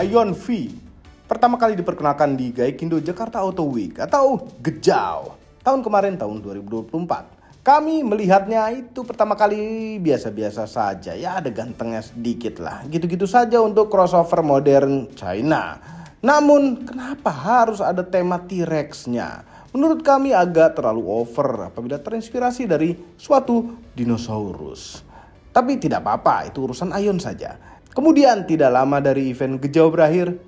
Ion V pertama kali diperkenalkan di Gaikindo Jakarta Auto Week atau Gejau tahun kemarin, tahun 2024. Kami melihatnya itu pertama kali biasa-biasa saja, ya ada gantengnya sedikit lah, gitu-gitu saja untuk crossover modern China. Namun kenapa harus ada tema T-Rex-nya? Menurut kami agak terlalu over apabila terinspirasi dari suatu dinosaurus. Tapi tidak apa-apa, itu urusan Ion saja. Kemudian tidak lama dari event Gejau berakhir,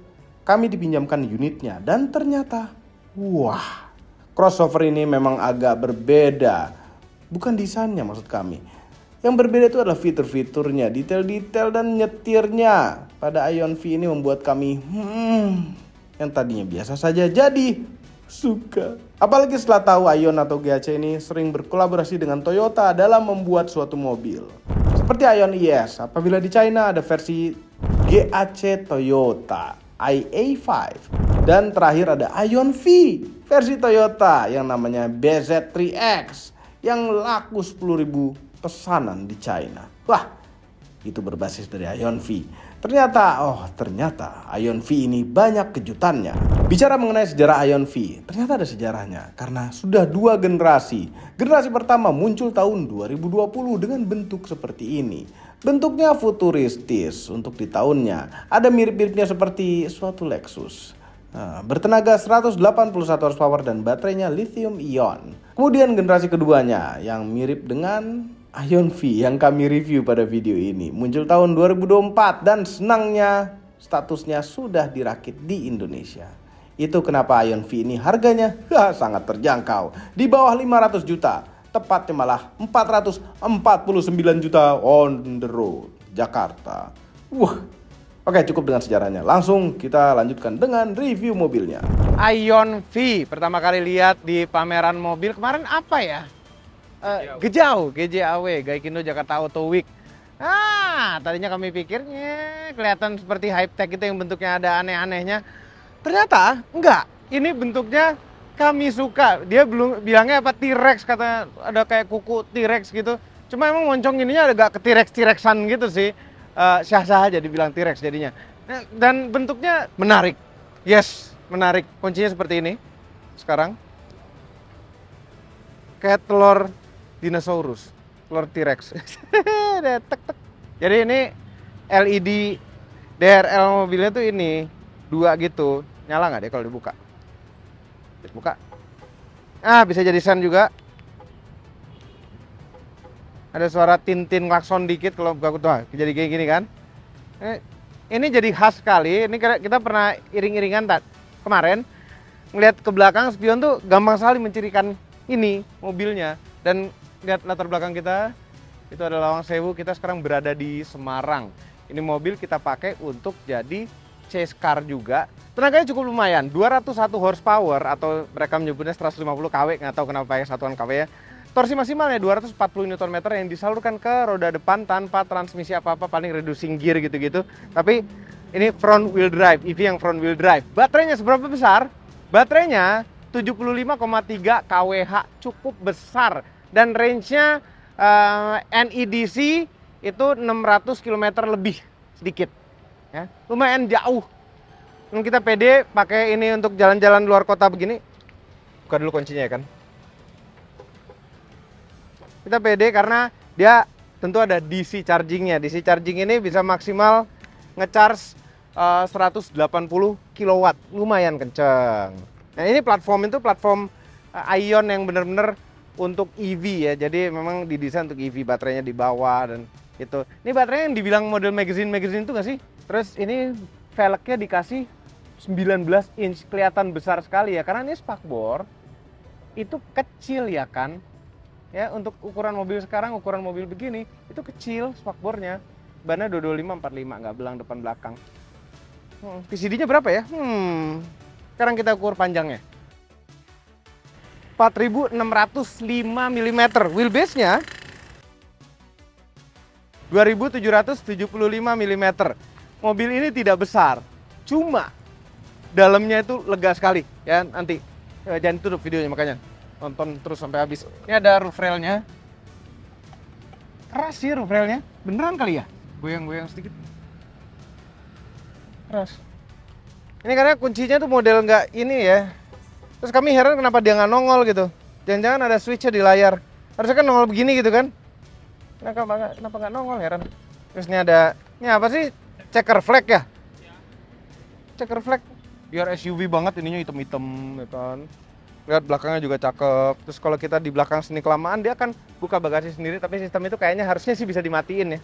kami dipinjamkan unitnya dan ternyata, wah, crossover ini memang agak berbeda. Bukan desainnya maksud kami. Yang berbeda itu adalah fitur-fiturnya, detail-detail dan nyetirnya. Pada Ion V ini membuat kami, yang tadinya biasa saja jadi suka. Apalagi setelah tahu Ion atau GAC ini sering berkolaborasi dengan Toyota dalam membuat suatu mobil. Seperti Ion ES, apabila di China ada versi GAC Toyota IA5. Dan terakhir ada Ion V, versi Toyota yang namanya BZ3X yang laku 10.000 pesanan di China. Wah, itu berbasis dari Ion V. Ternyata Ion V ini banyak kejutannya. Bicara mengenai sejarah Ion V, ternyata ada sejarahnya karena sudah 2 generasi. Generasi pertama muncul tahun 2020 dengan bentuk seperti ini. Bentuknya futuristis untuk di tahunnya. Ada mirip-miripnya seperti suatu Lexus. Bertenaga 181 horsepower dan baterainya lithium ion. Kemudian generasi keduanya yang mirip dengan Ion V yang kami review pada video ini muncul tahun 2024 dan senangnya statusnya sudah dirakit di Indonesia. Itu kenapa Ion V ini harganya sangat terjangkau, di bawah 500 juta, tepatnya malah 449 juta on the road Jakarta. Oke, cukup dengan sejarahnya. Langsung kita lanjutkan dengan review mobilnya. Ion V pertama kali lihat di pameran mobil kemarin apa ya? Gejau, GJAW, Gaikindo Jakarta Auto Week. Tadinya kami pikirnya kelihatan seperti hype tech itu yang bentuknya ada aneh-anehnya. Ternyata enggak. Ini bentuknya kami suka. Dia belum bilangnya apa T-Rex, katanya ada kayak kuku T-Rex gitu. Cuma emang moncong ininya agak ke T-Rex-T-Rexan gitu sih. Syah-syah aja dibilang T-Rex jadinya. Dan bentuknya menarik. Yes, menarik. Kuncinya seperti ini. Sekarang kayak telur dinosaurus, telur T-Rex. Jadi ini LED DRL mobilnya tuh ini 2 gitu. Nyala nggak deh kalau dibuka? Buka. Bisa jadi sen juga. Ada suara tintin klakson dikit kalau buka tuh. Jadi kayak gini kan. Ini jadi khas sekali. Ini kita pernah iring-iringan kemarin. Ngeliat ke belakang spion tuh gampang sekali mencirikan ini mobilnya. Dan lihat latar belakang kita, itu ada Lawang Sewu. Kita sekarang berada di Semarang. Ini mobil kita pakai untuk jadi chase car juga. Tenaganya cukup lumayan, 201 horsepower atau mereka menyebutnya 150 kW, nggak tahu kenapa pakai satuan kW ya. Torsi maksimalnya 240 Nm yang disalurkan ke roda depan tanpa transmisi apa-apa, paling reducing gear gitu-gitu. Tapi ini front wheel drive, EV yang front wheel drive. Baterainya seberapa besar? Baterainya 75,3 kWh, cukup besar. Dan range-nya NEDC itu 600 km lebih sedikit. Ya, lumayan jauh. Kita pede pakai ini untuk jalan-jalan luar kota begini. Buka dulu kuncinya ya kan. Kita pede karena dia tentu ada DC charging-nya. DC charging ini bisa maksimal nge-charge 180 kW. Lumayan kenceng. Nah, ini platform itu platform Ion yang benar-benar untuk EV ya. Jadi memang didesain untuk EV, baterainya di bawah dan itu. Ini baterainya yang dibilang model magazine itu nggak sih? Terus ini velgnya dikasih 19 inch, kelihatan besar sekali ya. Karena ini spakbor itu kecil ya kan. Ya, untuk ukuran mobil sekarang, ukuran mobil begini, itu kecil spakbornya. Bannya 225/45, nggak belang depan belakang. PCD-nya berapa ya? Sekarang kita ukur panjangnya. 4.605 mm. Wheelbase-nya 2.775 mm. Mobil ini tidak besar, cuma dalamnya itu lega sekali ya. Nanti jangan tutup videonya, makanya nonton terus sampai habis. Ini ada roof rail-nya. Keras sih roof rail-nya. Beneran kali ya? Goyang-goyang sedikit. Keras. Ini karena kuncinya tuh model nggak ini ya. Terus kami heran kenapa dia nggak nongol gitu. Jangan-jangan ada switch-nya di layar. Harusnya kan nongol begini gitu kan. Kenapa nggak nongol, heran. Terus ini apa sih? Checker flag ya? Checker flag. Biar SUV banget ininya hitam-hitam ya kan. Lihat belakangnya juga cakep. Terus kalau kita di belakang sini kelamaan dia akan buka bagasi sendiri, tapi sistem itu kayaknya harusnya sih bisa dimatiin ya.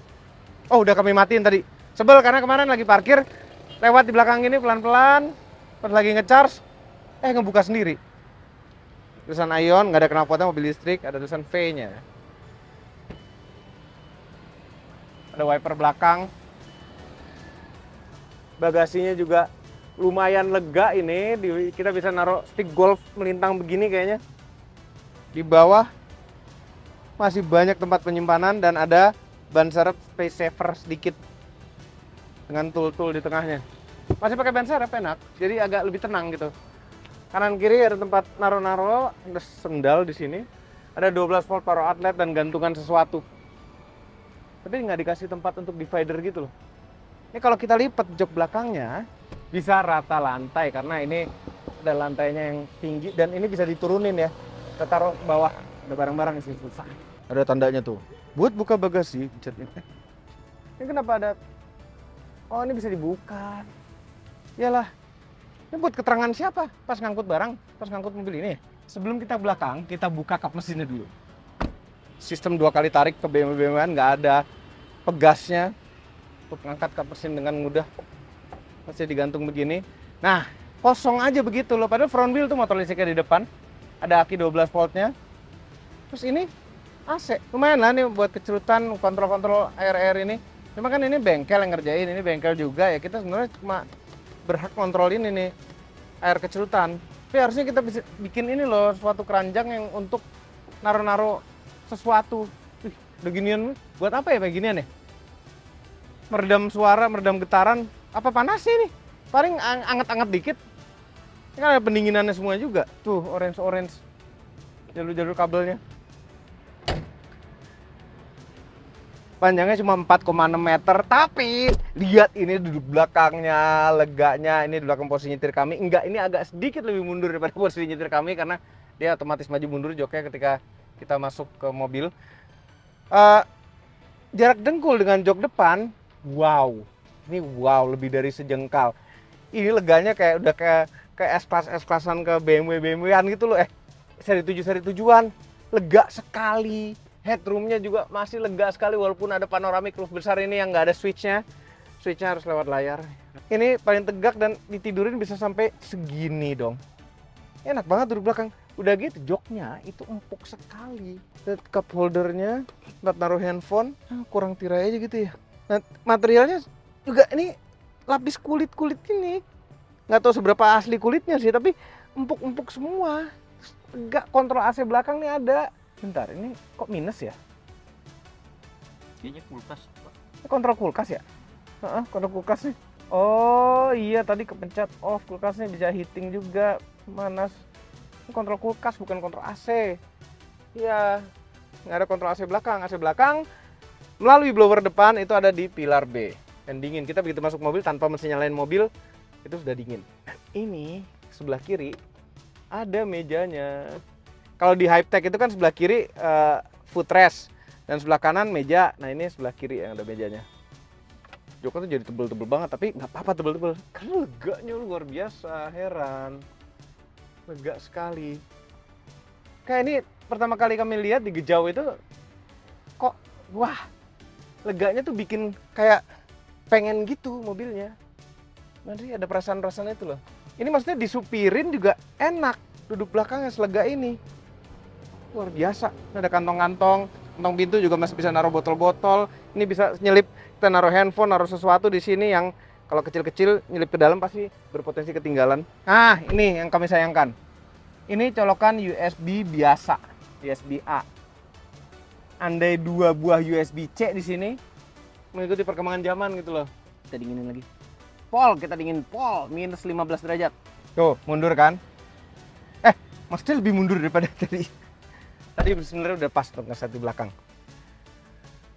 Oh, udah kami matiin tadi. Sebel karena kemarin lagi parkir lewat di belakang ini pelan-pelan, pas lagi ngecharge ngebuka sendiri. Tulisan Ion, nggak ada knalpotnya, mobil listrik, ada tulisan V-nya. Ada wiper belakang. Bagasinya juga lumayan lega ini, kita bisa naruh stick golf melintang begini kayaknya. Di bawah masih banyak tempat penyimpanan dan ada ban serep space saver sedikit dengan tool-tool di tengahnya. Masih pakai ban serep enak, jadi agak lebih tenang gitu. Kanan kiri ada tempat naro-naro, ada sendal di sini. Ada 12 volt power outlet dan gantungan sesuatu. Tapi nggak dikasih tempat untuk divider gitu loh. Ini kalau kita lipat jok belakangnya bisa rata lantai karena ini ada lantainya yang tinggi dan ini bisa diturunin ya. Kita taruh bawah, ada barang-barang sih susah. Ada tandanya tuh. Buat buka bagasi, ini kenapa ada? Oh, ini bisa dibuka. Iyalah. Ini buat keterangan siapa? Pas ngangkut barang, pas ngangkut mobil ini. Sebelum kita belakang, kita buka kap mesinnya dulu. Sistem 2 kali tarik ke BMW-an, nggak ada pegasnya untuk ngangkat kap mesin dengan mudah. Masih digantung begini. Nah, kosong aja begitu loh. Padahal front wheel tuh motor listriknya di depan. Ada aki 12 voltnya. Terus ini AC. Lumayan lah nih buat kecerutan, kontrol-kontrol air-air ini. Cuma kan ini bengkel yang ngerjain, ini bengkel juga ya. Kita sebenarnya cuma berhak kontrol ini nih, air kecerutan. Tapi harusnya kita bisa bikin ini loh, suatu keranjang yang untuk naruh-naruh sesuatu. Wih, udah ginian, buat apa ya beginian ya? Meredam suara, meredam getaran. Apa panas sih ini? Paling anget-anget dikit. Ini kan ada pendinginannya semua juga. Tuh, orange-orange. Jalur-jalur kabelnya. Panjangnya cuma 4,6 meter, tapi lihat ini duduk belakangnya, leganya. Ini di belakang posisi nyetir kami. Enggak, ini agak sedikit lebih mundur daripada posisi nyetir kami karena dia otomatis maju mundur joknya ketika kita masuk ke mobil. Jarak dengkul dengan jok depan, wow. Ini wow, lebih dari sejengkal. Ini leganya kayak udah kayak S-Class-an ke BMW-an gitu loh. Seri 7, seri 7-an. Lega sekali. Headroomnya juga masih lega sekali walaupun ada panoramic roof besar ini yang nggak ada switchnya. Switchnya harus lewat layar. Ini paling tegak dan ditidurin bisa sampai segini dong. Enak banget duduk belakang. Udah gitu joknya itu empuk sekali. Lihat cup holdernya, buat naruh handphone. Kurang tirai aja gitu ya. Nah, materialnya juga ini lapis kulit-kulit ini. Nggak tahu seberapa asli kulitnya sih, tapi empuk-empuk semua. Tegak, kontrol AC belakang nih ada. Bentar, ini kok minus ya? Kayaknya kulkas, Pak. Ini kontrol kulkas ya? Kontrol kulkas nih. Oh iya, tadi kepencet off, kulkasnya bisa heating juga, panas. Ini kontrol kulkas, bukan kontrol AC. Iya, nggak ada kontrol AC belakang. AC belakang melalui blower depan itu ada di pilar B. Dan dingin, kita begitu masuk mobil tanpa mesti nyalain mobil, itu sudah dingin. Ini sebelah kiri ada mejanya. Kalau di Hype-Tech itu kan sebelah kiri footrest dan sebelah kanan meja. Nah ini sebelah kiri yang ada mejanya. Joknya tuh jadi tebel-tebel banget, tapi nggak apa-apa tebel-tebel. Karena leganya luar biasa, heran. Lega sekali. Kayak ini pertama kali kami lihat di Gejau itu, kok wah, leganya tuh bikin kayak pengen gitu mobilnya. Nanti ada perasaan-perasaan itu loh. Ini maksudnya disupirin juga enak, duduk belakangnya selega ini. Luar biasa. Ini ada kantong-kantong, kantong pintu juga masih bisa naruh botol-botol. Ini bisa nyelip, kita naruh handphone, naruh sesuatu di sini yang kalau kecil-kecil nyelip ke dalam pasti berpotensi ketinggalan. Nah, ini yang kami sayangkan. Ini colokan USB biasa, USB A. Andai 2 buah USB C di sini, mengikuti perkembangan zaman gitu loh. Kita dinginin lagi. Kita dingin pol, minus 15 derajat. Tuh, mundur kan? Maksudnya lebih mundur daripada tadi. Tadi sebenarnya udah pas untuk ngeset di belakang.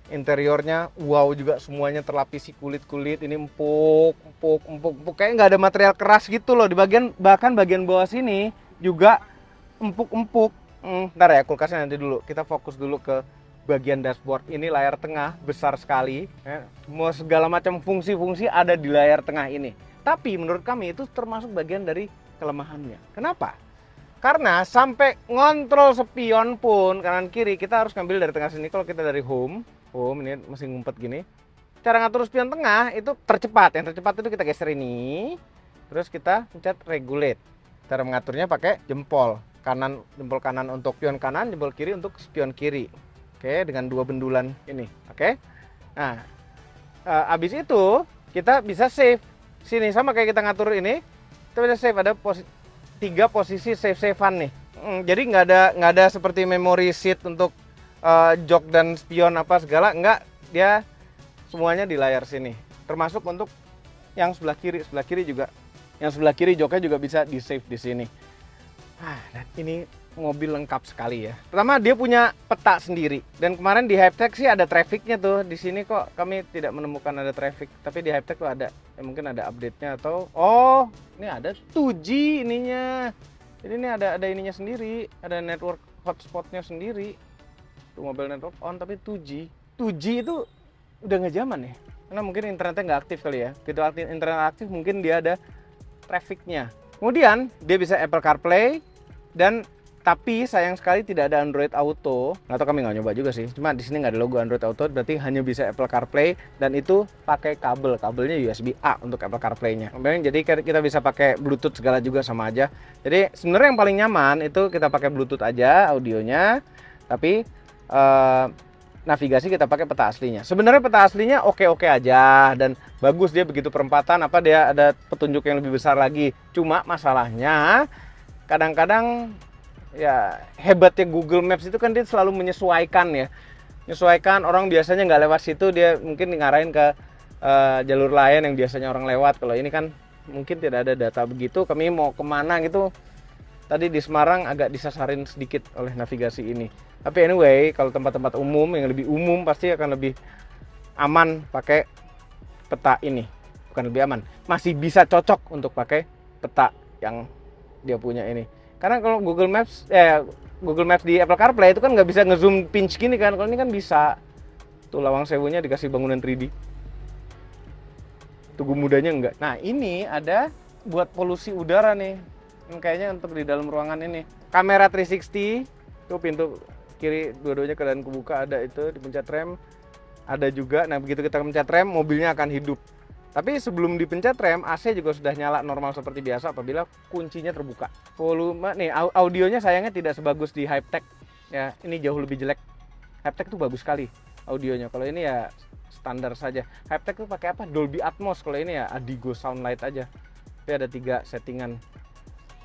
Interiornya wow juga, semuanya terlapisi kulit-kulit. Ini empuk. Kayak nggak ada material keras gitu loh. Di bagian, bahkan bagian bawah sini juga empuk. Ntar ya, kulkasnya nanti dulu. Kita fokus dulu ke bagian dashboard. Ini layar tengah besar sekali. Mau segala macam fungsi-fungsi ada di layar tengah ini. Tapi menurut kami itu termasuk bagian dari kelemahannya. Kenapa? Karena sampai ngontrol spion pun kanan kiri kita harus ngambil dari tengah sini. Kalau kita dari home ini masih ngumpet gini. Cara ngatur spion tengah itu tercepat. Yang tercepat itu kita geser ini, terus kita pencet regulate. Cara mengaturnya pakai jempol kanan untuk spion kanan, jempol kiri untuk spion kiri. Oke, dengan dua bendulan ini. Oke. Nah, abis itu kita bisa save. Sini sama kayak kita ngatur ini, kita bisa save. Ada 3 posisi save-savean nih. Jadi nggak ada seperti memory seat untuk jok dan spion apa segala, nggak. Dia semuanya di layar sini. Termasuk untuk yang sebelah kiri juga. Yang sebelah kiri joknya juga bisa di save di sini. Dan ini mobil lengkap sekali ya. Pertama dia punya peta sendiri. Dan kemarin di Hypertech sih ada trafficnya tuh. Di sini kok kami tidak menemukan ada traffic. Tapi di Hypertech tuh ada. Ya, mungkin ada update-nya atau ini ada 2G ininya. Jadi ini ada ininya sendiri. Ada network hotspotnya sendiri. Tuh mobile network on tapi 2G. 2G itu udah nggak zaman ya. Karena mungkin internetnya nggak aktif kali ya. Gitu internet aktif mungkin dia ada trafficnya. Kemudian dia bisa Apple CarPlay dan tapi sayang sekali tidak ada Android Auto. Atau kami nggak nyoba juga sih. Cuma di sini nggak ada logo Android Auto, berarti hanya bisa Apple CarPlay dan itu pakai kabelnya USB-A untuk Apple CarPlay-nya. Jadi kita bisa pakai Bluetooth segala juga sama aja. Jadi sebenarnya yang paling nyaman itu kita pakai Bluetooth aja audionya, tapi navigasi kita pakai peta aslinya. Sebenarnya peta aslinya oke-oke aja dan bagus, dia begitu perempatan dia ada petunjuk yang lebih besar lagi. Cuma masalahnya kadang-kadang ya hebatnya Google Maps itu kan dia selalu menyesuaikan ya. Menyesuaikan orang biasanya nggak lewat situ, dia mungkin ngarahin ke jalur lain yang biasanya orang lewat. Kalau ini kan mungkin tidak ada data begitu. Kami mau kemana gitu. Tadi di Semarang agak disasarin sedikit oleh navigasi ini. Tapi anyway, kalau tempat-tempat umum yang lebih umum pasti akan lebih aman pakai peta ini. Bukan lebih aman, masih bisa cocok untuk pakai peta yang dia punya ini. Karena kalau Google Maps di Apple CarPlay itu kan nggak bisa ngezoom pinch gini kan. Kalau ini kan bisa. Tuh Lawang Sewunya dikasih bangunan 3D. Tugu Mudanya enggak. Nah ini ada buat polusi udara nih. Kayaknya untuk di dalam ruangan ini. Kamera 360. Tuh pintu kiri dua-duanya keadaan kebuka, ada itu dipencet rem. Ada juga. Nah begitu kita pencet rem mobilnya akan hidup. Tapi sebelum dipencet rem, AC juga sudah nyala normal seperti biasa apabila kuncinya terbuka. Volume nih, audionya sayangnya tidak sebagus di Hypertech. Ya, ini jauh lebih jelek. Hypertech tuh bagus sekali audionya. Kalau ini ya standar saja. Hypertech tuh pakai apa? Dolby Atmos. Kalau ini ya Adigo Soundlight aja. Tapi ada 3 settingan.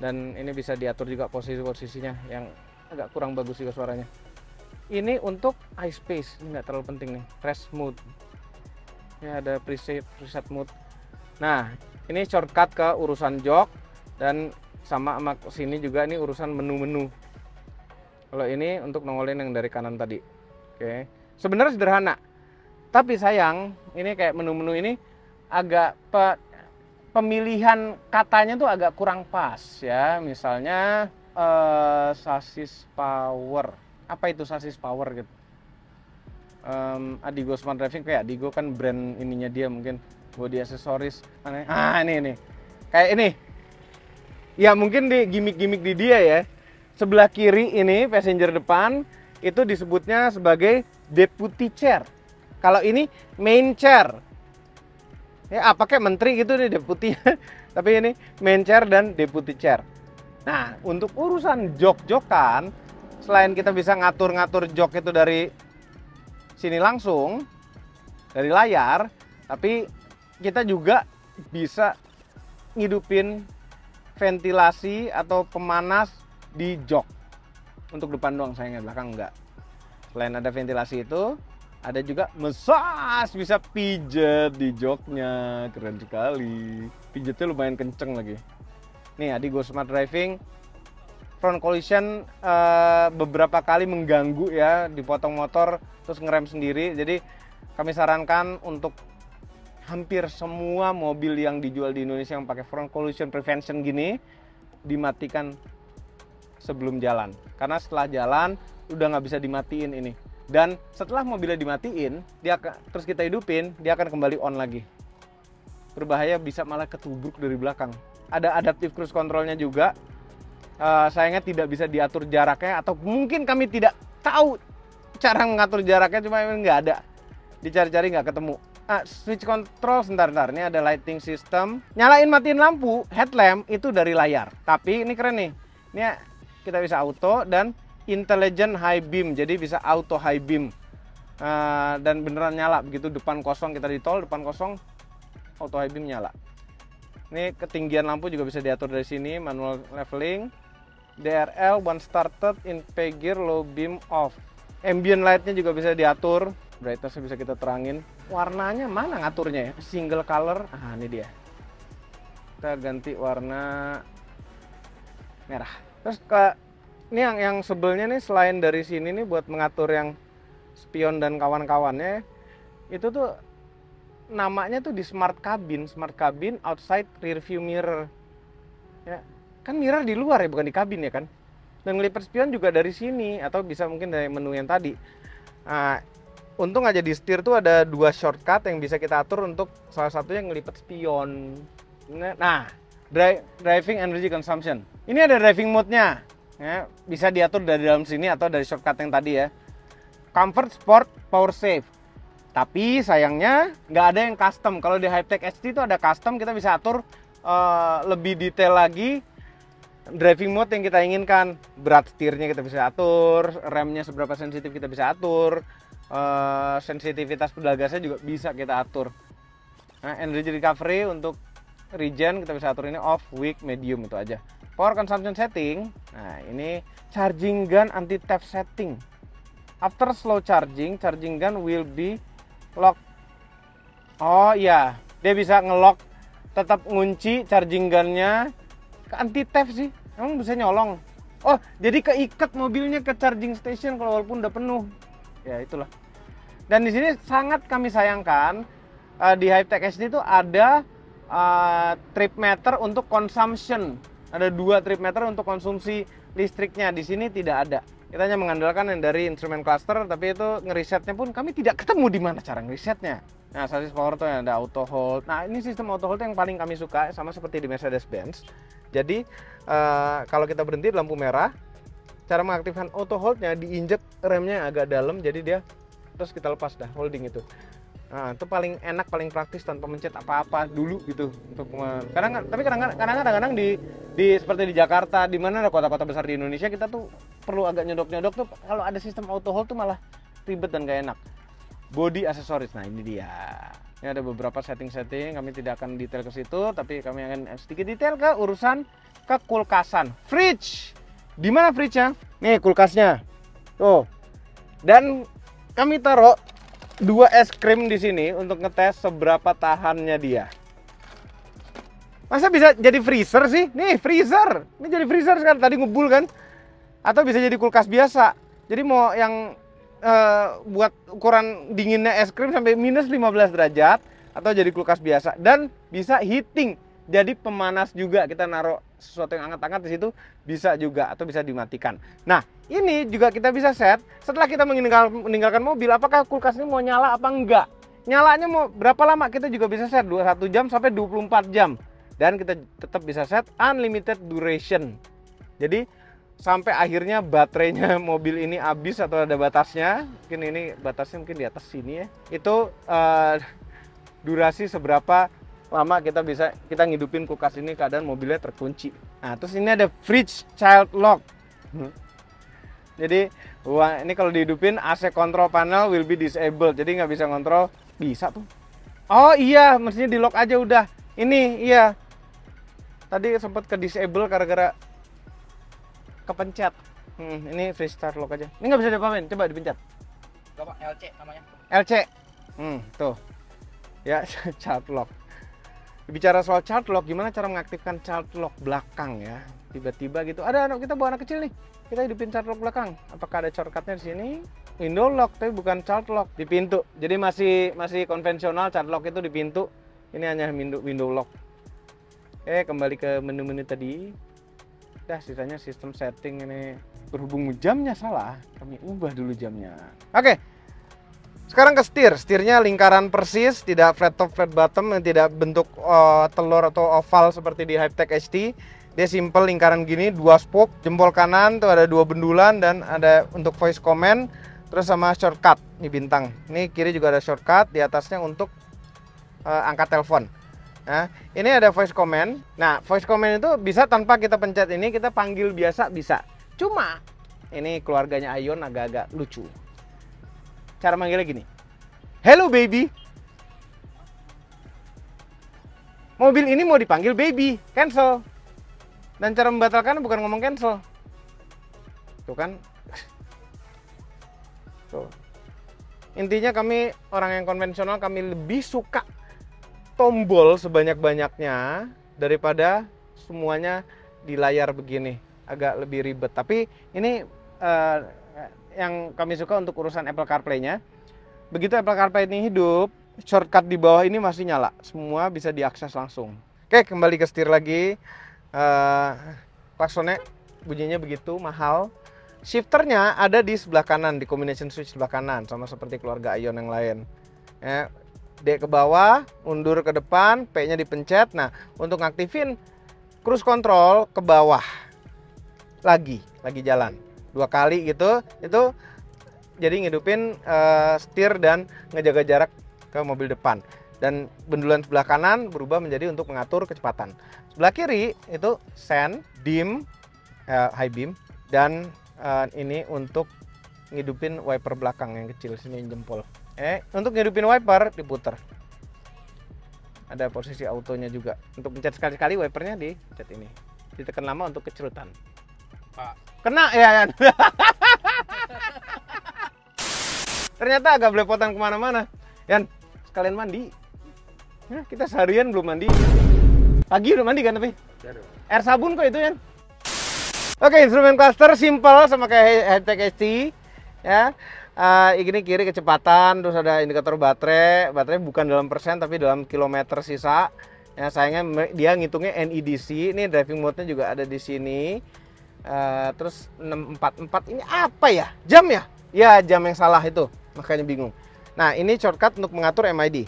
Dan ini bisa diatur juga posisi-posisinya yang agak kurang bagus juga suaranya. Ini untuk iSpace, ini nggak terlalu penting nih. Rest mode. Ya ada preset mode. Nah ini shortcut ke urusan jok dan sama sini juga ini urusan menu-menu. Kalau ini untuk nongolin yang dari kanan tadi. Oke, sebenarnya sederhana, tapi sayang ini kayak menu-menu ini agak pemilihan katanya tuh agak kurang pas ya. Misalnya sasis power, apa itu sasis power gitu. Adigo Smart Driving, kayak Adigo kan brand ininya dia, mungkin body aksesoris mana. Ini kayak ini ya, mungkin di gimmick di dia ya. Sebelah kiri ini passenger depan itu disebutnya sebagai deputy chair. Kalau ini main chair ya, apa kayak menteri gitu nih deputy. Tapi ini main chair dan deputy chair. Nah untuk urusan jok-jokan, selain kita bisa ngatur-ngatur jok itu dari sini langsung dari layar, tapi kita juga bisa ngidupin ventilasi atau pemanas di jok. Untuk depan doang sayangnya, belakang enggak. Selain ada ventilasi itu, ada juga massage, bisa pijat di joknya. Keren sekali, pijatnya lumayan kenceng lagi. Nih Adigo Smart Driving front collision beberapa kali mengganggu ya, dipotong motor terus ngerem sendiri. Jadi kami sarankan untuk hampir semua mobil yang dijual di Indonesia yang pakai front collision prevention gini dimatikan sebelum jalan, karena setelah jalan udah nggak bisa dimatiin ini. Dan setelah mobilnya dimatiin, terus kita hidupin, dia akan kembali on lagi. Berbahaya, bisa malah ketubruk dari belakang. Ada adaptive cruise controlnya juga. Sayangnya tidak bisa diatur jaraknya, atau mungkin kami tidak tahu cara mengatur jaraknya, cuma memang nggak ada. Dicari-cari nggak ketemu. Switch control sebentar, ini ada lighting system. Nyalain matiin lampu, headlamp itu dari layar. Tapi ini keren nih. Ini kita bisa auto dan intelligent high beam. Jadi bisa auto high beam. Dan beneran nyala begitu depan kosong, kita di tol depan kosong auto high beam nyala. Ini ketinggian lampu juga bisa diatur dari sini, manual leveling. DRL one started in P gear low beam off. Ambient lightnya juga bisa diatur. Brightness bisa kita terangin. Warnanya mana ngaturnya ya? Single color. Ini dia. Kita ganti warna merah. Terus ini yang sebelnya nih, selain dari sini nih buat mengatur yang spion dan kawan-kawannya, itu tuh namanya tuh di smart cabin outside rear view mirror. Ya, kan mirror di luar ya, bukan di kabin ya kan. Dan ngelipat spion juga dari sini, atau bisa mungkin dari menu yang tadi. Untung aja di setir tuh ada 2 shortcut yang bisa kita atur untuk salah satunya ngelipat spion. Nah, driving energy consumption. Ini ada driving mode-nya. Ya, bisa diatur dari dalam sini atau dari shortcut yang tadi ya. Comfort, Sport, Power Save. Tapi sayangnya nggak ada yang custom. Kalau di Hypertech HD itu ada custom, kita bisa atur lebih detail lagi driving mode yang kita inginkan. Berat setirnya kita bisa atur, remnya seberapa sensitif kita bisa atur. Sensitivitas pedal gasnya juga bisa kita atur. Energy recovery untuk regen kita bisa atur ini off, weak, medium, itu aja. Power consumption setting. Nah, ini charging gun anti theft setting. After slow charging, charging gun will be lock. Oh iya, dia bisa ngelock, tetap ngunci charging gunnya. Ke anti theft sih, emang bisa nyolong. Oh, jadi keikat mobilnya ke charging station kalau walaupun udah penuh. Ya itulah. Dan di sini sangat kami sayangkan di Hypertech HD itu ada trip meter untuk consumption. Ada 2 trip meter untuk konsumsi listriknya. Di sini tidak ada. Kita hanya mengandalkan yang dari instrumen cluster, tapi itu ngerisetnya pun kami tidak ketemu di mana cara ngerisetnya. Nah, chassis power tuh ada auto hold. Nah, ini sistem auto hold yang paling kami suka, sama seperti di Mercedes-Benz. Jadi kalau kita berhenti di lampu merah, cara mengaktifkan auto holdnya diinjek remnya agak dalam, jadi dia terus kita lepas dah holding itu. Nah, itu paling enak, paling praktis tanpa mencet apa-apa dulu gitu untuk tapi kadang-kadang di seperti di Jakarta, di mana ada kota-kota besar di Indonesia, kita tuh perlu agak nyodok-nyodok tuh. Kalau ada sistem auto hold tuh malah ribet dan gak enak. Body aksesoris, nah ini dia. Ini ada beberapa setting-setting, kami tidak akan detail ke situ, tapi kami akan sedikit detail ke urusan kekulkasan. Fridge. Di mana fridge-nya? Nih kulkasnya. Tuh. Dan kami taruh 2 es krim di sini untuk ngetes seberapa tahannya dia. Masa bisa jadi freezer sih? Nih freezer. Ini jadi freezer kan, tadi ngebul kan? Atau bisa jadi kulkas biasa. Jadi mau yang buat ukuran dinginnya es krim sampai minus 15 derajat, atau jadi kulkas biasa. Dan bisa heating, jadi pemanas juga. Kita naruh sesuatu yang hangat-hangat di situ bisa juga, atau bisa dimatikan. Nah, ini juga kita bisa set setelah kita meninggalkan mobil, apakah kulkas ini mau nyala apa enggak. Nyalanya mau berapa lama kita juga bisa set, 21 jam sampai 24 jam. Dan kita tetap bisa set unlimited duration. Jadi sampai akhirnya baterainya mobil ini habis atau ada batasnya. Mungkin ini batasnya mungkin di atas sini ya. Itu durasi seberapa lama kita ngidupin kulkas ini keadaan mobilnya terkunci. Nah, terus ini ada fridge child lock. Jadi wah, ini kalau dihidupin AC control panel will be disabled. Jadi nggak bisa kontrol. Bisa tuh. Oh iya, mestinya di lock aja udah. Ini iya. Tadi sempat ke disable gara-gara kepencet. Ini free start lock aja. Ini nggak bisa diapain. Coba dipencet. Bapak LC namanya. LC. Tuh. Ya, child lock. Bicara soal child lock, gimana cara mengaktifkan child lock belakang ya? tiba-tiba gitu ada anak kita bawa anak kecil nih, kita hidupin child lock belakang, apakah ada shortcutnya di sini? Window lock tapi bukan child lock di pintu, jadi masih konvensional. Child lock itu di pintu, ini hanya window lock. Kembali ke menu-menu tadi. Dah, sisanya sistem setting ini. Berhubung jamnya salah, kami ubah dulu jamnya. Oke, sekarang ke setirnya lingkaran persis, tidak flat top flat bottom, yang tidak bentuk telur atau oval seperti di Hyptek HT. Dia simple lingkaran gini, 2 spoke, jempol kanan tuh ada 2 bendulan dan ada untuk voice command, terus sama shortcut, ini bintang. Ini kiri juga ada shortcut, di atasnya untuk angkat telepon. Nah, ini ada voice command. Nah, voice command itu bisa tanpa kita pencet ini, kita panggil biasa bisa. Cuma ini keluarganya Ion agak-agak lucu. Cara manggilnya gini. Hello baby. Mobil ini mau dipanggil baby, cancel. Dan cara membatalkan bukan ngomong cancel. Tuh kan. Tuh. Intinya kami orang yang konvensional, kami lebih suka tombol sebanyak-banyaknya daripada semuanya di layar begini. Agak lebih ribet. Tapi ini yang kami suka untuk urusan Apple CarPlay-nya. Begitu Apple CarPlay ini hidup, shortcut di bawah ini masih nyala. Semua bisa diakses langsung. Oke, kembali ke setir lagi. Klaksonnya bunyinya begitu mahal. Shifternya ada di sebelah kanan, di combination switch sebelah kanan, sama seperti keluarga Ion yang lain. D ke bawah, undur ke depan, P-nya dipencet. Nah, untuk ngaktifin cruise control ke bawah, lagi jalan 2 kali gitu, itu jadi ngidupin setir dan ngejaga jarak ke mobil depan. Dan bendulan sebelah kanan berubah menjadi untuk mengatur kecepatan. Sebelah kiri itu sen, dim, high beam, dan ini untuk ngidupin wiper belakang yang kecil, sini jempol. Untuk ngidupin wiper diputer. Ada posisi autonya juga. Untuk pencet sekali-kali wipernya dipencet ini. Ditekan lama untuk kecerutan. Pak. Kena ya. Ternyata agak belepotan kemana-mana. Yan, sekalian mandi. Ya, kita seharian belum mandi. Pagi udah mandi kan tapi? Air sabun kok itu Yan. Oke, instrumen cluster simple sama kayak Hyptek HT. Ya. Ini kiri kecepatan, terus ada indikator baterai. Baterai bukan dalam persen tapi dalam kilometer sisa. Ya, sayangnya dia ngitungnya NEDC. Ini driving mode-nya juga ada di sini. Terus 644 ini apa ya? Jam ya? Ya, jam yang salah itu. Makanya bingung. Nah, ini shortcut untuk mengatur MID.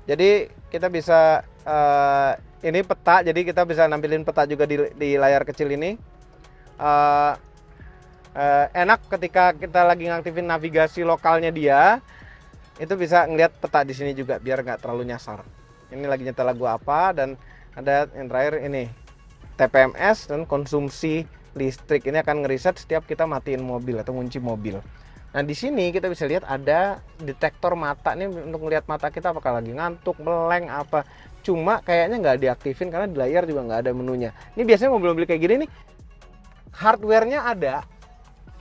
Jadi kita bisa ini peta, jadi kita bisa nampilin peta juga di layar kecil ini. Enak ketika kita lagi ngaktifin navigasi lokalnya dia, itu bisa ngeliat peta di sini juga biar nggak terlalu nyasar. Ini lagi nyetel lagu apa, dan ada yang terakhir ini TPMS dan konsumsi listrik. Ini akan ngeriset setiap kita matiin mobil atau ngunci mobil. Nah, di sini kita bisa lihat ada detektor mata nih untuk melihat mata kita apakah lagi ngantuk, meleng apa. Cuma kayaknya nggak diaktifin karena di layar juga nggak ada menunya. Ini biasanya mobil-mobil kayak gini nih, hardware-nya ada,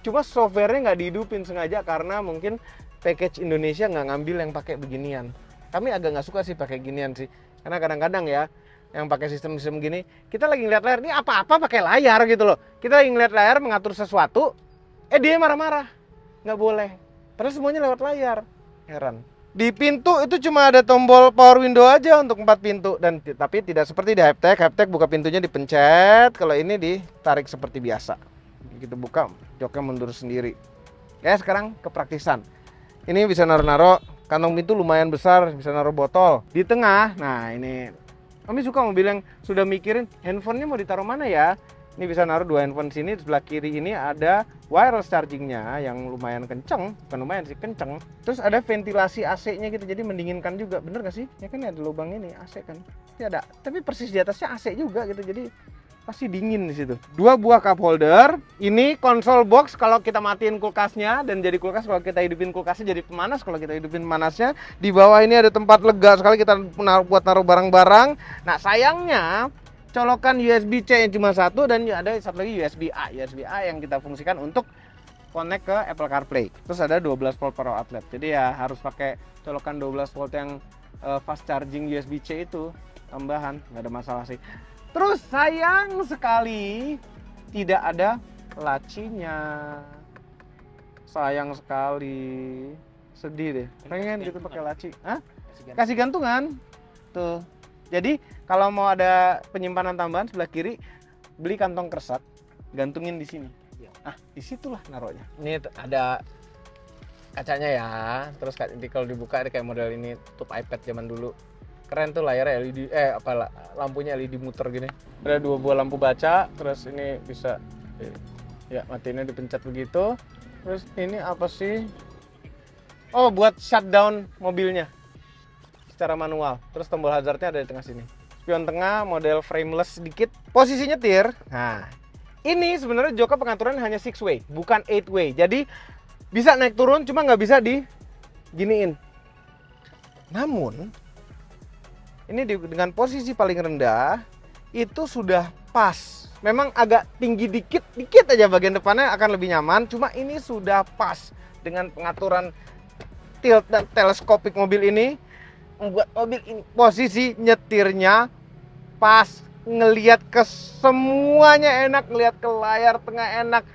cuma software-nya nggak dihidupin sengaja karena mungkin package Indonesia nggak ngambil yang pakai beginian. Kami agak nggak suka sih pakai ginian sih, karena kadang-kadang ya yang pakai sistem-sistem gini, kita lagi ngeliat layar, ini apa-apa pakai layar gitu loh. Kita lagi ngeliat layar mengatur sesuatu, dia marah-marah. Nggak boleh, terus semuanya lewat layar. Heran. Di pintu itu cuma ada tombol power window aja untuk 4 pintu, dan tapi tidak seperti di Hyptek. Hyptek buka pintunya dipencet, kalau ini ditarik seperti biasa. Begitu buka, joknya mundur sendiri. Ya, sekarang kepraktisan. Ini bisa naruh-naruh, kantong pintu lumayan besar, bisa naruh botol. Di tengah, nah ini kami suka mobil yang sudah mikirin handphonenya mau ditaruh mana ya. Ini bisa naruh 2 handphone sini. Di sebelah kiri ini ada wireless chargingnya yang lumayan kenceng, bukan lumayan sih, kenceng. Terus ada ventilasi AC-nya gitu, jadi mendinginkan juga. Bener gak sih? Ya kan ada lubang ini AC kan. Ini ada, tapi persis di atasnya AC juga gitu, jadi pasti dingin di situ. 2 buah cup holder. Ini console box kalau kita matiin kulkasnya, dan jadi kulkas kalau kita hidupin kulkasnya jadi pemanas kalau kita hidupin panasnya. Di bawah ini ada tempat lega sekali kita buat naruh barang-barang. Nah, sayangnya colokan USB-C yang cuma 1, dan ada satu lagi USB-A yang kita fungsikan untuk connect ke Apple CarPlay. Terus ada 12 volt power outlet. Jadi ya harus pakai colokan 12 volt yang fast charging USB-C itu tambahan, nggak ada masalah sih. Terus sayang sekali tidak ada lacinya. Sayang sekali. Sedih deh. Pengen gitu pakai laci. Hah? Kasih gantungan. Tuh. Jadi kalau mau ada penyimpanan tambahan sebelah kiri, beli kantong kresek, gantungin di sini. Ah, disitulah naruhnya. Ini ada kacanya ya. Terus nanti kalau dibuka ada kayak model ini tutup iPad zaman dulu. Keren tuh layarnya LED, lampunya LED muter gini. Ada 2 buah lampu baca, terus ini bisa ya matiinnya dipencet begitu. Terus ini apa sih? Oh, buat shutdown mobilnya secara manual. Terus tombol hazardnya ada di tengah sini. Spion tengah, model frameless sedikit. Posisi nyetir. Nah, ini sebenarnya joknya pengaturan hanya 6 way, bukan 8 way. Jadi bisa naik turun, cuma nggak bisa diginiin. Namun ini dengan posisi paling rendah itu sudah pas. Memang agak tinggi dikit aja bagian depannya akan lebih nyaman. Cuma ini sudah pas dengan pengaturan tilt dan teleskopik mobil ini membuat mobil ini posisi nyetirnya pas, ngelihat ke semuanya enak, ngelihat ke layar tengah enak.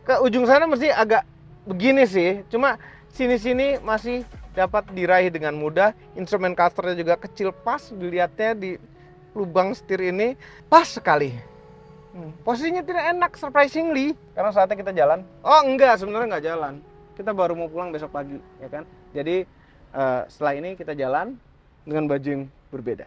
Ke ujung sana mesti agak begini sih. Cuma sini-sini masih dapat diraih dengan mudah. Instrumen clusternya juga kecil pas, dilihatnya di lubang setir ini pas sekali. Posisinya tidak enak, surprisingly. Karena saatnya kita jalan. Oh enggak, sebenarnya nggak jalan. Kita baru mau pulang besok pagi, ya kan? Jadi setelah ini kita jalan dengan baju yang berbeda.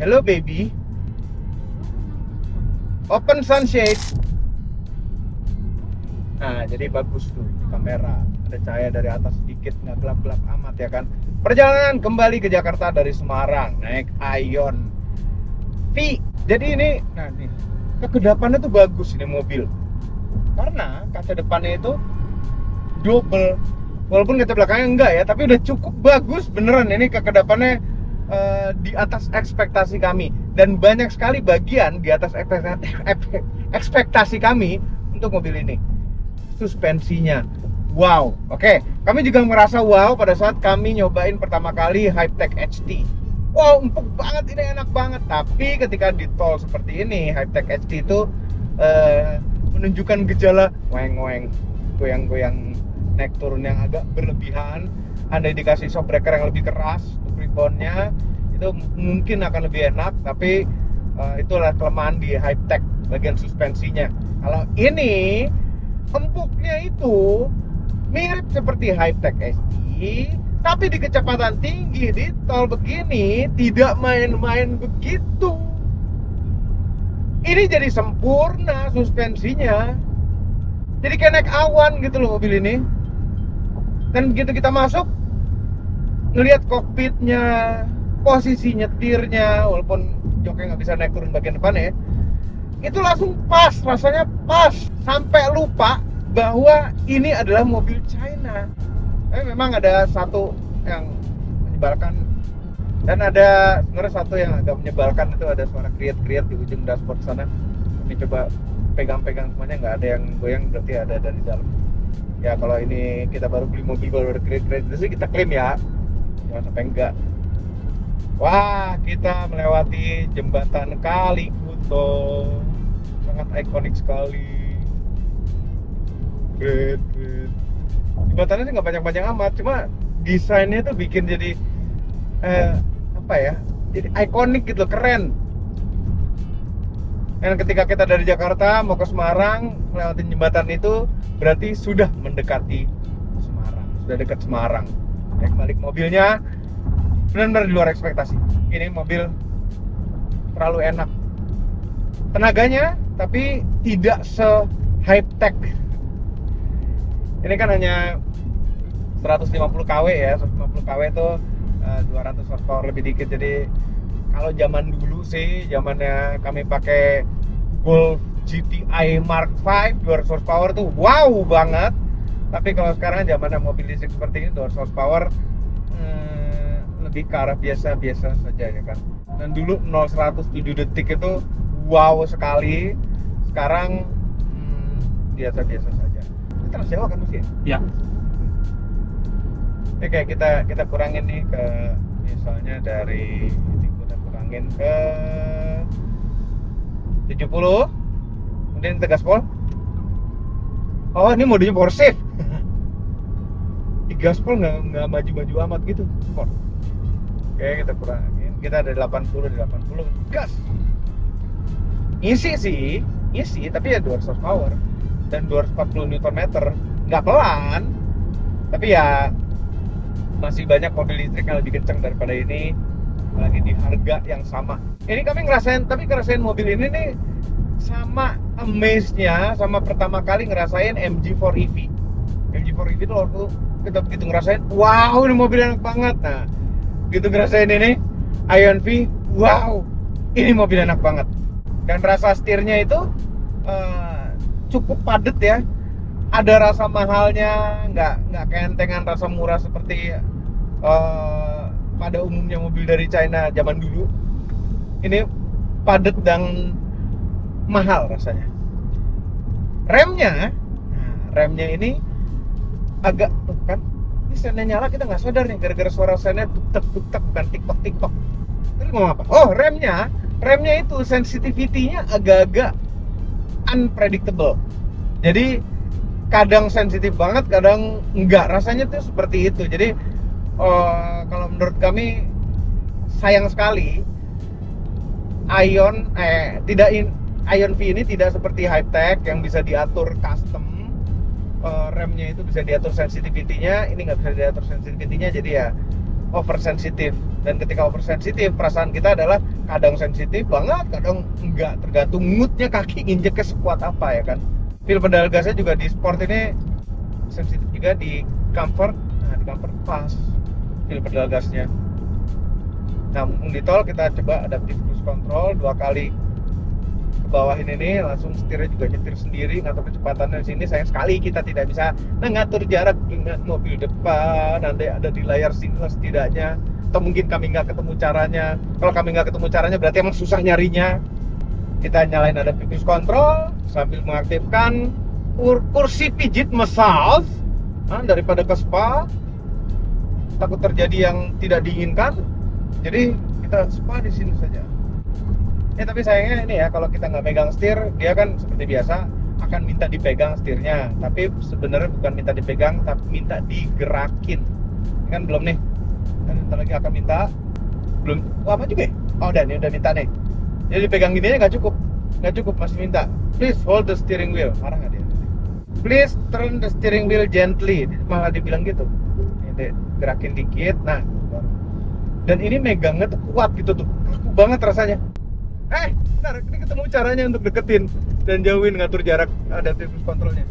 Hello baby. Open sunshade. Nah, jadi bagus tuh di kamera. Ada cahaya dari atas sedikit, nggak gelap-gelap amat ya kan. Perjalanan kembali ke Jakarta dari Semarang naik Ion V. Jadi ini, nah nih, kekedapannya tuh bagus ini mobil. Karena kaca depannya itu double. Walaupun kaca belakangnya enggak ya, tapi udah cukup bagus beneran ini kekedapannya. Di atas ekspektasi kami, dan banyak sekali bagian di atas ekspektasi kami untuk mobil ini. Suspensinya wow, oke. Kami juga merasa wow pada saat kami nyobain pertama kali Hypertech HT. Wow, empuk banget, ini enak banget. Tapi ketika di tol seperti ini, Hypertech HT itu menunjukkan gejala ngoeng-ngoeng, goyang-goyang naik turun yang agak berlebihan. Anda dikasih shock breaker yang lebih keras, reboundnya itu mungkin akan lebih enak, tapi itulah kelemahan di Hypertech bagian suspensinya. Kalau ini empuknya itu mirip seperti Hypertech ST, tapi di kecepatan tinggi di tol begini tidak main-main begitu. Ini jadi sempurna suspensinya, jadi kayak naik awan gitu loh mobil ini. Dan begitu kita masuk, ngelihat kokpitnya, posisi nyetirnya, walaupun joknya nggak bisa naik turun bagian depan ya, itu langsung pas, rasanya pas, sampai lupa bahwa ini adalah mobil China. Tapi memang ada satu yang menyebalkan, dan ada sebenarnya satu yang agak menyebalkan, itu ada suara kriat-kriat di ujung dashboard sana. Kami coba pegang-pegang semuanya, nggak ada yang goyang, berarti ada dari dalam. Ya kalau ini kita baru beli mobil baru ada kriat-kriat itu sih kita klaim ya, jangan sampai enggak. Wah, kita melewati jembatan Kali Kuto, sangat ikonik sekali. Great. Jembatannya sih nggak panjang-panjang amat, cuma desainnya tuh bikin jadi apa ya? Jadi ikonik gitu, keren. Dan ketika kita dari Jakarta mau ke Semarang melewati jembatan itu, berarti sudah mendekati Semarang, sudah dekat Semarang. Ya, kembali ke mobilnya, benar-benar di luar ekspektasi. Ini mobil terlalu enak tenaganya, tapi tidak se-Hypertech. Ini kan hanya 150 kW ya, 150 kW itu 200 horsepower lebih dikit. Jadi kalau zaman dulu sih, zamannya kami pakai Golf GTI Mark V 200 horsepower tuh wow banget. Tapi kalau sekarang zamannya mobil listrik seperti ini 200 horsepower lebih ke arah biasa-biasa saja ya kan. Dan dulu 0-100 7 detik itu wow sekali. Sekarang biasa-biasa saja. Ini transjawa kan Mas ya? Ya. Ini kayak kita kurangin nih ke misalnya dari kita kurangin ke 70, kemudian kita gaspol. Oh, ini modenya power shift. Di gaspol nggak maju-maju amat gitu. Sport. Oke, kita kurangin. Kita ada 80, gas. Isi, tapi ya 200 horsepower dan 240 Nm. Nggak pelan, tapi ya masih banyak mobil listrik yang lebih kencang daripada ini, lagi di harga yang sama. Ini kami ngerasain mobil ini nih sama amaze-nya, sama pertama kali ngerasain MG4 EV. MG4 EV itu waktu kita begitu ngerasain, wow ini mobil enak banget. Nah, begitu ngerasain ini Ion V, wow ini mobil enak banget. Dan rasa setirnya itu cukup padat ya. Ada rasa mahalnya, nggak keentengan rasa murah seperti pada umumnya mobil dari China zaman dulu. Ini padat dan mahal rasanya. Remnya ini agak kan, ini sennya nyala kita nggak sadar nih gara-gara suara sennya tuk-tuk bukan tiktok. Terus ngomong apa? Oh remnya itu sensitivity-nya agak-agak unpredictable. Jadi kadang sensitif banget, kadang enggak. Rasanya tuh seperti itu. Jadi kalau menurut kami sayang sekali Ion V ini tidak seperti Hypertech yang bisa diatur custom. Remnya itu bisa diatur sensitivity-nya, ini nggak bisa diatur sensitivity-nya, jadi ya oversensitif. Dan ketika oversensitif, perasaan kita adalah kadang sensitif banget, kadang enggak, tergantung moodnya kaki nginjeknya sekuat apa ya kan. Feel pedal gasnya juga di sport ini sensitif juga, di comfort, nah di comfort pas feel pedal gasnya. Nah mumpung di tol kita coba adaptive cruise control 2 kali ke bawah ini langsung setirnya juga nyetir sendiri, ngatur kecepatannya di sini. Sayang sekali kita tidak bisa mengatur jarak dengan mobil depan, nanti ada di layar sini lah setidaknya, atau mungkin kami nggak ketemu caranya. Kalau kami nggak ketemu caranya berarti emang susah nyarinya. Kita nyalain adaptive cruise control sambil mengaktifkan kursi pijit massage daripada ke spa, takut terjadi yang tidak diinginkan. Jadi kita spa di sini saja. Tapi sayangnya ini ya, kalau kita nggak megang setir, dia kan seperti biasa akan minta dipegang setirnya. Tapi sebenarnya bukan minta dipegang, tapi minta digerakin. Ini kan belum nih. Dan ntar lagi akan minta. Belum. Oh, apa juga ya? Oh, udah minta nih. Jadi pegang gini aja nggak cukup, masih minta. Please hold the steering wheel. Marah nggak dia? Please turn the steering wheel gently. Malah dibilang gitu. Ini gerakin dikit. Nah, dan ini megangnya tuh kuat gitu tuh, kaku banget rasanya. Bentar, ini ketemu caranya untuk deketin dan jauhin, ngatur jarak adaptive cruise controlnya.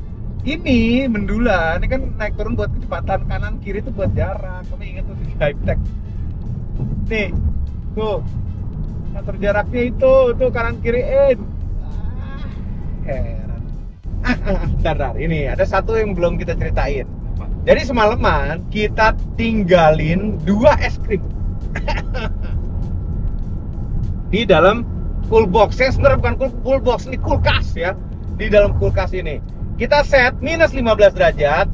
Ini mendula, ini kan naik turun buat kecepatan, kanan kiri tuh buat jarak. Kamu ingat tuh di Hypertech. Nih, tuh ngatur jaraknya itu, tuh kanan kiri in. Heran. Bentar, ini ada satu yang belum kita ceritain. Jadi semalaman kita tinggalin 2 es krim di dalam cool box. Saya sebenarnya bukan cool box, ini kulkas ya. Di dalam kulkas ini kita set minus 15 derajat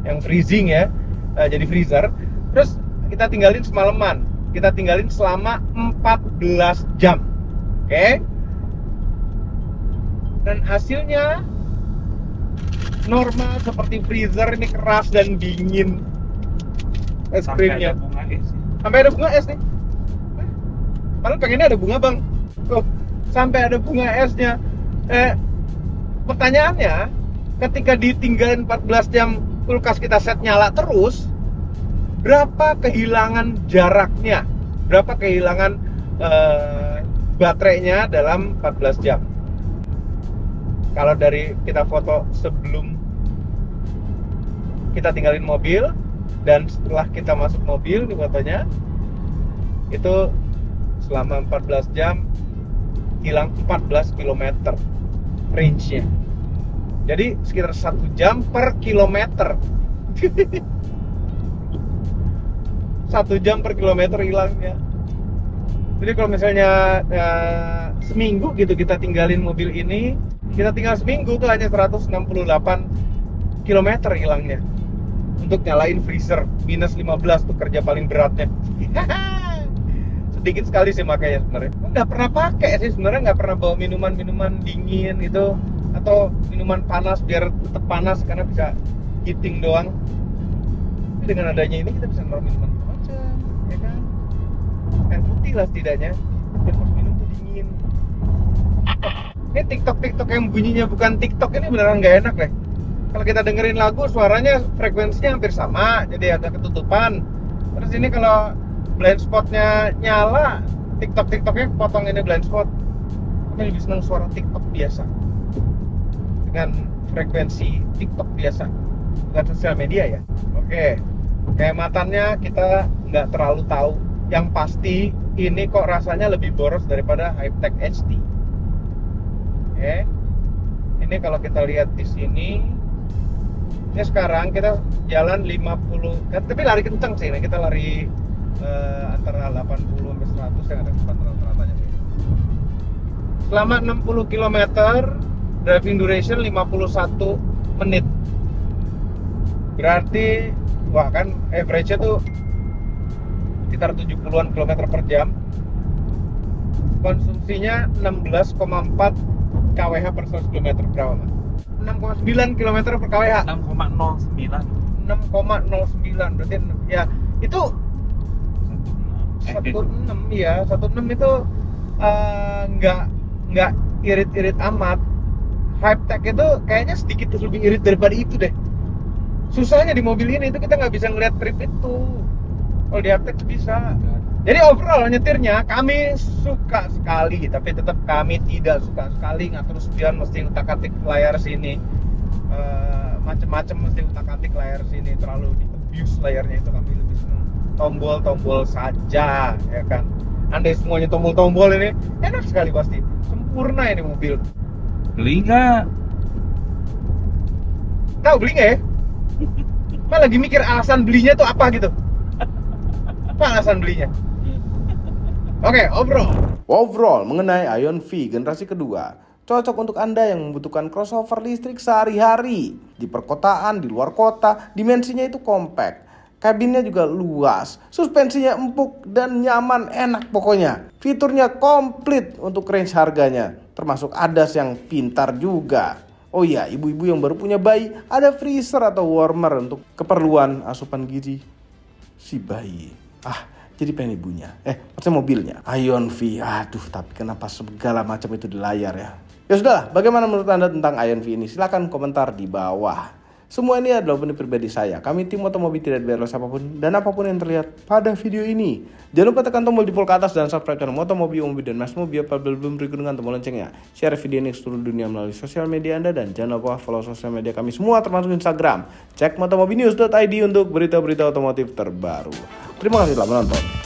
yang freezing ya, jadi freezer. Terus kita tinggalin semalaman, kita tinggalin selama 14 jam. Oke? Dan hasilnya normal seperti freezer, ini keras dan dingin es krimnya. Sampai ada bunga es nih. Padahal pengennya ada bunga bang. Tuh, sampai ada bunga esnya. Pertanyaannya, ketika ditinggalin 14 jam kulkas kita set nyala terus, berapa kehilangan jaraknya? Berapa kehilangan baterainya dalam 14 jam? Kalau dari kita foto sebelum kita tinggalin mobil dan setelah kita masuk mobil, di fotonya itu selama 14 jam hilang 14 km range-nya. Jadi sekitar 1 jam per kilometer. 1 1 jam per kilometer hilangnya. Jadi kalau misalnya seminggu gitu kita tinggalin mobil ini, kita tinggal seminggu tuh hanya 168 km hilangnya. Untuk nyalain freezer minus 15 tuh kerja paling beratnya. Sedikit sekali sih makanya sebenarnya. Nggak pernah pakai sih sebenarnya, nggak pernah bawa minuman dingin gitu atau minuman panas biar tetap panas karena bisa heating doang. Tapi dengan adanya ini kita bisa naruh minuman macam, ya kan? Air putih lah setidaknya. Biar pas minum tuh dingin. Ini TikTok yang bunyinya bukan TikTok ini beneran nggak enak deh. Kalau kita dengerin lagu suaranya frekuensinya hampir sama, jadi agak ketutupan. Terus ini kalau blind spotnya nyala, TikToknya potong ini blind spot. Kami lebih senang suara TikTok biasa dengan frekuensi TikTok biasa, bukan sosial media ya. Oke, kehematannya kita nggak terlalu tahu. Yang pasti ini kok rasanya lebih boros daripada Hypertech HT. Oke, ini kalau kita lihat di sini. Ya sekarang kita jalan 50, tapi lari kencang sih, kita lari antara 80 sampai 100 yang ada kecepatan rata-ratanya sih. Selama 60 km, driving duration 51 menit. Berarti, wah kan average-nya tuh sekitar 70-an km per jam. Konsumsinya 16,4 kWh per 100 km berapa, Mas? 6,9 km per kWh. 6,09. 6,09 berarti ya itu 16 ya, 16 itu nggak irit-irit amat. Hypertech itu kayaknya sedikit lebih irit daripada itu deh. Susahnya di mobil ini itu kita nggak bisa ngeliat trip itu. Kalau di Hypertech bisa. Jadi overall nyetirnya kami suka sekali, tapi tetap kami tidak suka sekali ngatur spion mesti utak-atik layar sini, macem-macem mesti utak-atik layar sini, terlalu di abuse layarnya itu. Kami lebih senang tombol-tombol saja, ya kan. Andai semuanya tombol-tombol ini enak sekali pasti, sempurna ini mobil. Beli nggak? Tahu beli nggak ya? Pak lagi mikir alasan belinya tuh apa gitu. Apa alasan belinya? Oke, overall mengenai Ion V generasi kedua, cocok untuk Anda yang membutuhkan crossover listrik sehari-hari di perkotaan, di luar kota. Dimensinya itu compact, kabinnya juga luas, suspensinya empuk dan nyaman, enak pokoknya. Fiturnya komplit untuk range harganya, termasuk ADAS yang pintar juga. Oh iya, ibu-ibu yang baru punya bayi, ada freezer atau warmer untuk keperluan asupan gizi si bayi. Jadi pengen ibunya. Maksudnya mobilnya. Ion V. Aduh, tapi kenapa segala macam itu di layar ya? Ya sudahlah, bagaimana menurut Anda tentang Ion V ini? Silahkan komentar di bawah. Semua ini adalah opini pribadi saya. Kami tim Motomobi tidak dibayar oleh siapapun dan apapun yang terlihat pada video ini. Jangan lupa tekan tombol jempol ke atas dan subscribe channel Motomobi, Mobi dan Mas Mobi apabila belum berikut dengan tombol loncengnya. Share video ini ke seluruh dunia melalui sosial media Anda dan jangan lupa follow sosial media kami semua termasuk Instagram. Cek motomobinews.id untuk berita-berita otomotif terbaru. Terima kasih telah menonton.